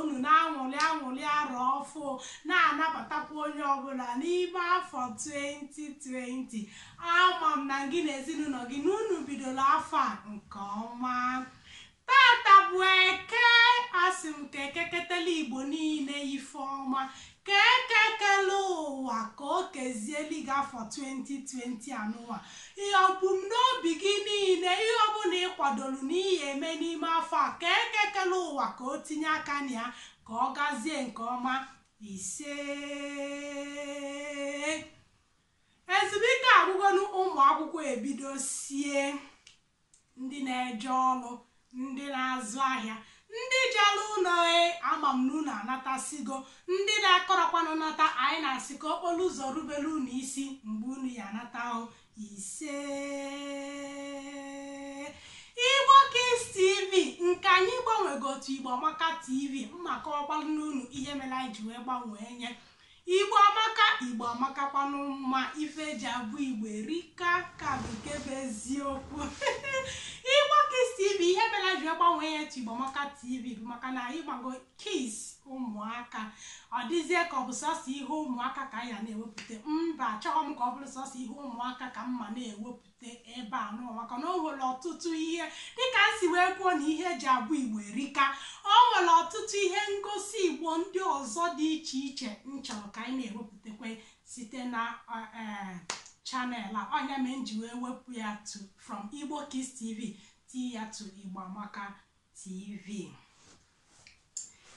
unu na-anwụli arọ ọfụ na-anabatakwa onye ọbụla n'ime afọ 2020. Ama m na gị na ezinụlọ gị na unu bidoro afọ a nke ọma. Tata bụ Eke, asị m ka ekeketela Igbo niile ife ọma, ka ekekele ụwa ka o kezieli gị afọ 2020 anụwa. Ihe ọbụmnobi gị niile, ihe ọbụla ị kwadoro n'ihe eme n'ime afọ a, ka ekekele ụwa ka o tinye aka na ya ka ọ gazie nke ọma. Ise ezumike agwụgonu ụmụ akwụkwọ ebidosie, ndị na-eje ọrụ, ndị na-azụ ahịa, ndị jere ụlọ ama m na unu anatasigo, ndị na-akọrọkwanụ nata, anyị na-asị ka okporo ụzọ rubere unu isi mgbe unu ya anata. Ise Igbo Kids TV, nke anyị gbanwego otu Igbo Amaka TV, mmaka ọgbalụ n'unu ihe mere anyị ji wee gbanwee nye Igbo Amaka. Igbo Amaka kwanụ mma, ife eji abụ Igbo erika ka nke bụ eziokwu. Igbo Kids TV, ihe mere anyị ji wee gbanwee ya etu Igbo Amaka TV bụ maka na anyị gbago kids ụmụaka. Ọ dịzie ka ọ bụ sọsọ ihe ụmụaka ka anyị na-ewepụta. Mba, achọghị m ka ọ bụrụ sọsọ ihe ụmụaka ka mma na-ewepụta ebe a nọ, maka na o nwere ọtụtụ ihe dịka nsi wee kwuo na ihe eji abụ Igbo erika. O nwere ọtụtụ ihe ngosi Igbo ndị ọzọ dị iche iche nchọrọ ka anyị na-ewepụtakwa site na chanel a. Ọnya mere m ji wee wepụ ya from Igbo Kids TV tii ya to Igbo Amaka TV.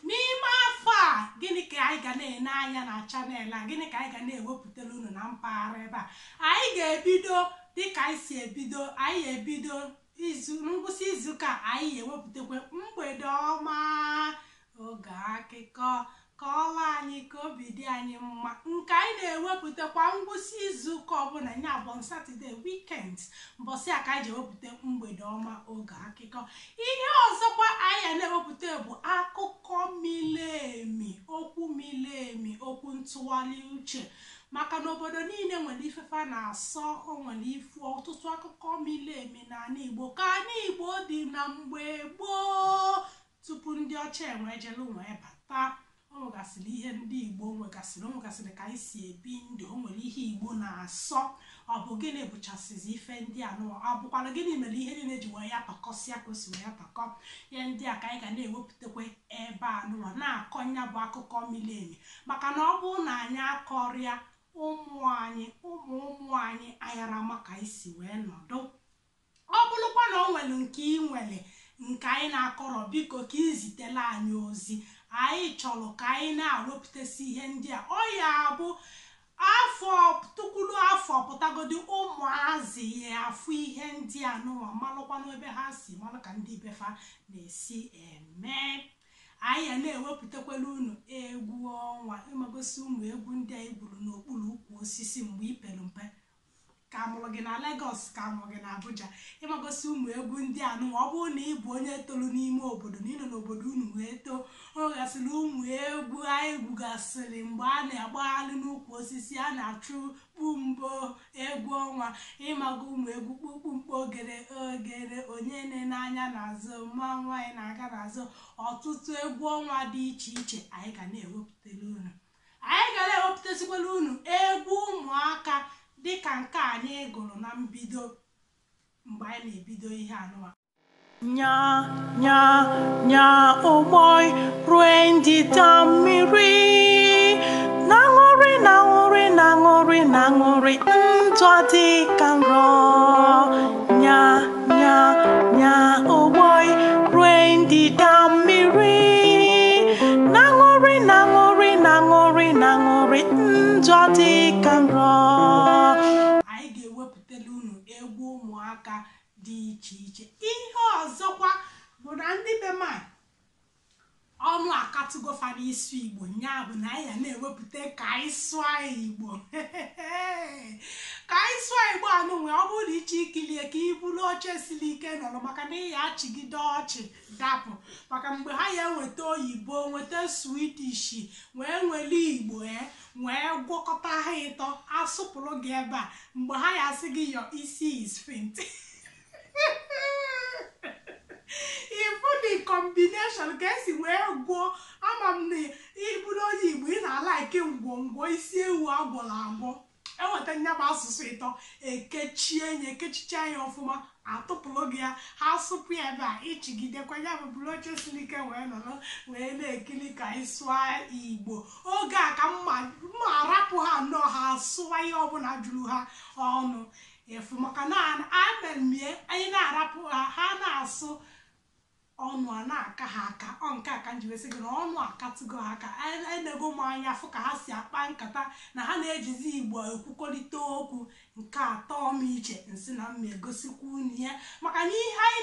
N'ime afọ a, gịnị ka anyị ga na-ene anya na chanel a? Gịnị ka anyị ga na-ewepụtara unu na mpaghara ebe a? Anyị ga-ebido dịka anyị si ebido. Anyị ebido ngwụsị izuụka, anyị ewepụtakwa mgbede ọma, oge akụkọ, ka ọla anyị ka obi dị anyị mma, nke anyị na-ewepụtakwa ngwụsị izuụka ọbụla. Ya bụ Satọde weekend, mbọsị a ka anyị ji ewepụta mgbede ọma, oge akụkọ. Ihe ọzọkwa anyị na-ewepụta bụ akụkọ mili emi, okwu mili emi, okwu ntụgharị uche, maka na obodo niile nwere ifefe na-asọ. O nwere ifu ọtụtụ akụkọ mili emi n'ala Igbo, ka ala Igbo dị na mgbe gboo, tupu ndị ọcha enwejelu wee bata. O nwegasịrị ihe ndị Igbo nwegasịrị ka anyị si ebi ndụ. O nwere ihe Igbo na-asọ. Ọ bụ gịnị bụchasịzi ife ndị anụwa? Ọ bụkwara gịnị mere ihe niile ji wee ya tọkọsịa ka o si wee ya tọkọ? Ihe ndị a ka anyị ga na-ewepụtakwa ebe anụwa, na-akọ nya bụ akụkọ mili emi, maka na ọ bụrụ na anyị akọrịa ụmụ anyị ayara maka anyị si wee nọdụ. Ọ bụrụkwa na o nwere nke ị nwere nke anyị na-akọrọ, biko ka izitela anyị ozi. Anyị chọrọ ka anyị na-awepụtasị ihe ndị a. Ọ ya bụ afọ tukulu afọ pụtagodi, ụmụazị ya afụ ihe ndị a n'ụwa, malụkwanụ ebe ha si, malụ ka ndị befa na-esi eme. Anyị ya na-ewepụtakwala unu egwu ọnwa, ịmagosi ụmụ egwu ndị anyị gburu n'okpuru ukwu osisi mgbe i pere mpe, ka mụrụ gị na Lagos, ka mụrụ gị na Abuja. Ịmagosi ụmụ egwu ndị anụwa. Ọ bụrụ na ị bụ onye tolu n'ime obodo, na ịnọ n'obodo unu wee too, o gasịrị ụmụ egwu anyị gwugasịrị mgbe a na-agbagharị n'ukwu osisi, a na-achụ kpumbo egwu ọnwa. Ịmago ụmụ egwu kpukpumkpo, ogere ogere, onye n'anya n'azụ, mma nwaanyị na-aga n'azụ, ọtụtụ egwu ọnwa dị iche iche anyị ga na-ewepụtara unu. Anyị ga na-ewepụtasịkwala unu egwu ụmụaka dịka nke anyị gụrụ na mbido mgbe anyị na-ebido ihe anụwa. Nya nya nya ụgbọị rue ndịda mmiri, na-aṅụrị na-aṅụrị na-aṅụrị na-aṅụrị ndụ dị ka nrọ. Nya nya nya ụgbọị rue ndịda mmiri, na-aṅụrị na-aṅụrị na-aṅụrị na-aṅụrị ndụ dị ka nrọ. Anyị ga-ewepụtara unu egwu ụmụaka dị iche iche. Ihe ọzọkwa bụ na ndị be m ọnụ akatụgofa n'isi Igbo. Nya bụ na anyị na-ewepụta ka anyị sụọ Igbo. Ka anyị sụọ Igbo anụ nwe. Ọ bụrụ na iche ikilie ka ibulu oche siri ike nọrọ, maka na ihe achịgide ọchị dapụ, maka mgbe ha ya nweta oyibo, nweta Swedish, wee nwere Igbo wee gwọkọta ha ịtọ, asụpụrụ gị ebe a, mgbe ha ya asị gị your isi is faint. Ifu na the combination ka esi wee gwuo ama m na ịbụrụ onye Igbo ị na-ala ike ngwongwo isi ewu agwọrọ agwọ enweta nya bụ asụsụ ịtọ ekechicha ya ọfụma atụpụrụ gị ya ha sụpụ ya ebe a ịchigidekwa ya bụ bụrụ oche siri ike wee nọrọ wee na-ekiri ka anyị sụọ Igbo oge a ka mma arapụ ha nnọọ ha sụwa ihe ọbụla juru ha ọnụ efu maka na amermie anyị na-arapụ ha na-asụ ọnụ a na-aka ha aka nke a ka njibesi gị na ọnụ akatụgo ha aka enego m anya fụ ka ha si akpa nkata na ha na-ejizi Igbo ekwukọrịta okwu nke atọ m iche nsị na mma egosikwa unu ya maka na ihe anyị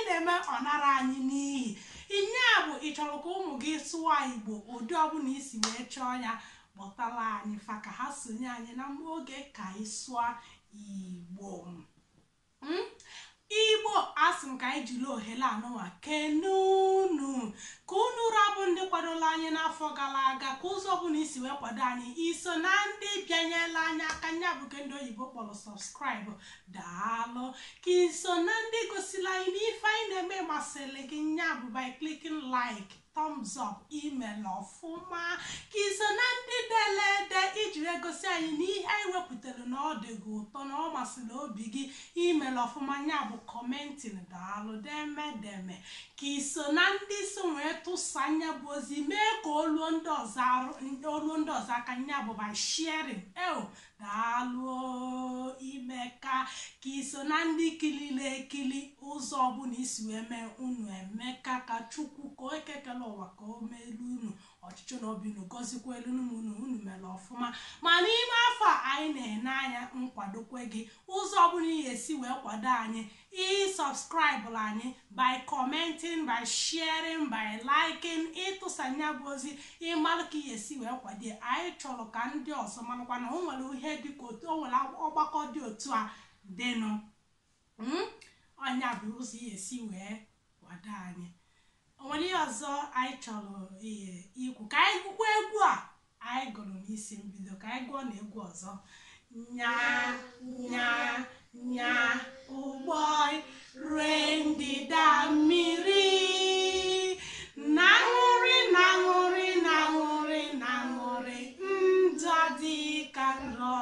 na-eme ọ nara anyị n'ihi inye a bụ ị chọrọ ka ụmụ gị sụwa Igbo ụdị ọbụla isi wee chọọ ya kpọtara anyị fa ka ha sonye anyị na oge ka anyị sụọ Igbo asị m ka anyị jiri ohere anụwa kene unu ka unu rabụ ndị kwadola anyị n'afọ gara aga ka ụzọ ọbụla isi wee kwado anyị iso na ndị bịanyela anyị aka nya bụ ke ndị oyibo kpọrọ sọbskraịbụ daalụ ka iso na ndị gosila anyị n'ife anyị na-eme masịrị gị nya bụ by clicking like thumbs up email ọfụma ka iso na ndị delede iji wee gosi anyị n'ihe anyị wepụtara na ọ dị gị ụtọ na ọ masịrị obi gị email ọfụma nya bụ kọmentin daalụ deme ka iso na ndị so wee tụsa anya bụ ozi mee ka oluo ndị ọzọ aka nya bụ by sharing daalụ ime ka iso na ndị kilile ekili ụzọ ọbụla isi wee mee unu emeka ka Chukwu ka o ekekele ụwa ka o meelu unu ọchịchị na obi unu gọzikwa elu unu mere ọfụma ma n'ime afọ anyị na-ene anya nkwadokwe gị ụzọ ọbụla ị ga-esi wee kwado anyị ịsọbskraịbụrụ anyị by commenting by sharing by liking ịtụsanya bụ ozi ịmalụ ka ị ga-esi wee kwado anyị chọrọ ka ndị ọzọ manụkwa na o nwere ihe dịka otu o nwere ọgbakọ dị otu a dịnụ ọnya bụ ụzọ ị ga-esi wee kwado anyị onwere ihe ọzọ anyị chọrọ ikwu ka anyị gụkwa egwu a anyị gụrụ n'isi mbido ka anyị gụọ na egwu ọzọ nya nya nya ụgbọ rue ndịda mmiri na ṅụrị na ṅụrị na ṅụrị na ṅụrị ndụ dị ka nrọ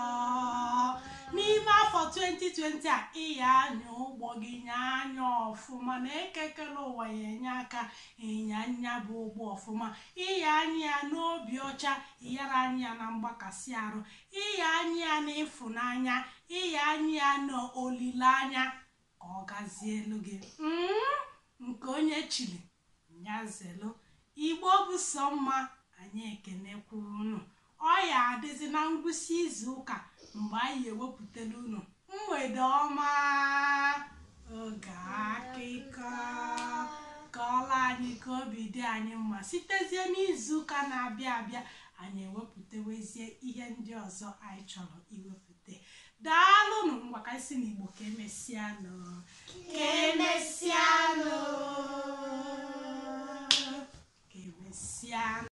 n'ime afọ 2020 a ịya anya ụgbọ gị nye anya ọfụma na ekekele ụwa ya enye aka ịnya anya bụ ụgbọ ọfụma ịya anya ya n'obi ọcha ịyara anya ya na mgbakasị arụ ịya anya ya na ịfụnanya ịya anya ya na olileanya ka ọ gazie elu gị nke onye chiri nyazelu Igbo bụ sọ mma anyị ekenekwa unu ọ ya adịzi na ngwụsị izu ụka mgbe anyị ewepụtara unu mgbede ọma oge akụkọ ka ọla anyị ka obi dị anyị mma sitezie n'izu ụka na-abịa abịa anyị ewepụtawezie ihe ndị ọzọ anyị chọrọ iwepụta daalụnụ ngwa ka isi n'Igbo ka emesịanụ